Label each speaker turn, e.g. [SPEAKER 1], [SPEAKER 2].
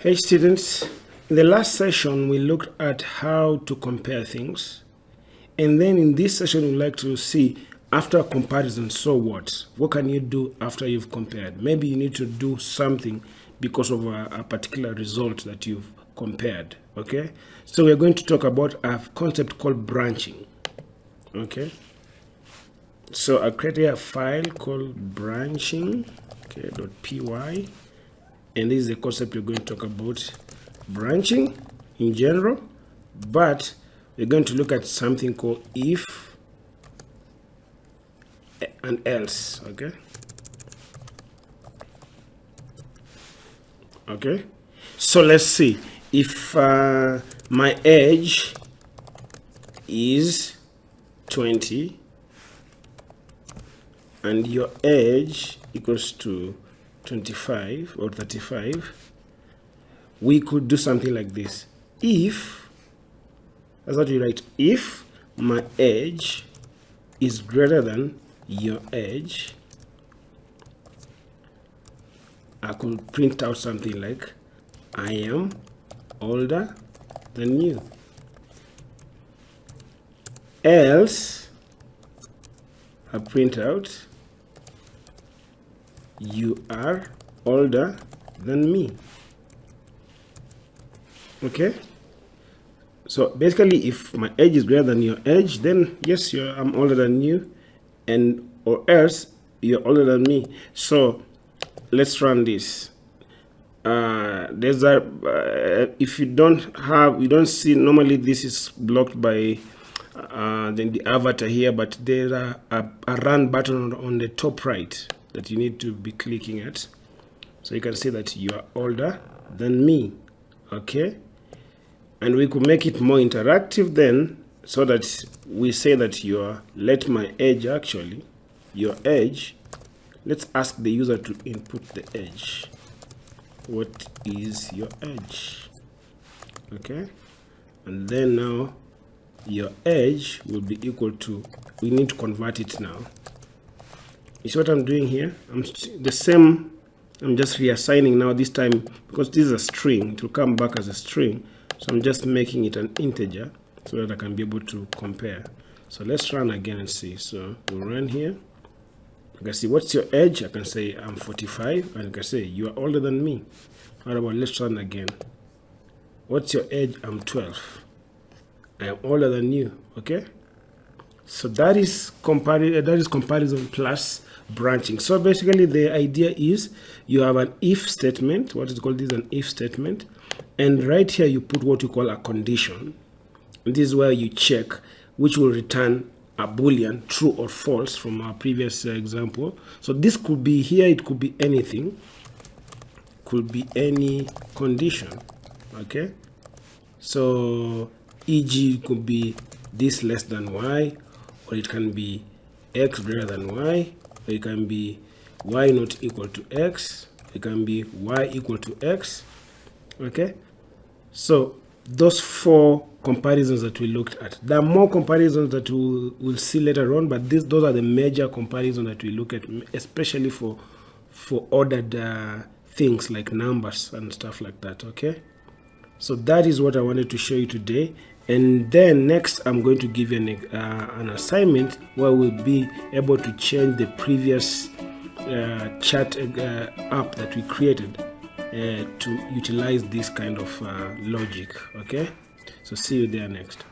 [SPEAKER 1] Hey students, in the last session we looked at how to compare things, and then in this session we'd like to see after a comparison, so what? What can you do after you've compared? Maybe you need to do something because of a particular result that you've compared, okay? So we're going to talk about a concept called branching, okay? So I created a file called branching, okay, .py. And this is the concept we're going to talk about, branching in general, but we're going to look at something called if and else, okay? Okay, so let's see. If my age is 20 and your age equals to 25 or 35, we could do something like this. If, that's what you write, if my age is greater than your age, I could print out something like, I am older than you. Else, I print out, you are older than me. Okay, so basically if my age is greater than your age, then yes, I'm older than you, and or else you're older than me. So let's run this. There's a if you don't see, normally this is blocked by then the avatar here, but there's a run button on the top right that you need to be clicking at, so you can see that you are older than me. Okay, and we could make it more interactive then, so that we say that let my age, actually your age, let's ask the user to input the age. What is your age? Okay, and then now your age will be equal to, we need to convert it now. You see what I'm doing here? I'm just reassigning now, this time because this is a string, it will come back as a string, so I'm just making it an integer so that I can be able to compare. So let's run again and see. So we'll run here. I can see, what's your age? I can say I'm 45, and I can say you are older than me. How about, let's run again. What's your age? I'm 12. I am older than you. Okay, so that is comparison plus branching. So basically the idea is you have an if statement, what is called this, an if statement, and right here you put what you call a condition. And this is where you check, which will return a boolean, true or false, from our previous example. So this could be here, it could be anything, could be any condition. Okay, so e.g. it could be this less than y, or it can be x greater than y, or it can be y not equal to x, it can be y equal to x. Okay, so those four comparisons that we looked at. There are more comparisons that we'll see later on, but those are the major comparisons that we look at, especially for ordered things like numbers and stuff like that. Okay, so that is what I wanted to show you today. And then next I'm going to give you an assignment where we'll be able to change the previous chat app that we created to utilize this kind of logic. Okay, so see you there next.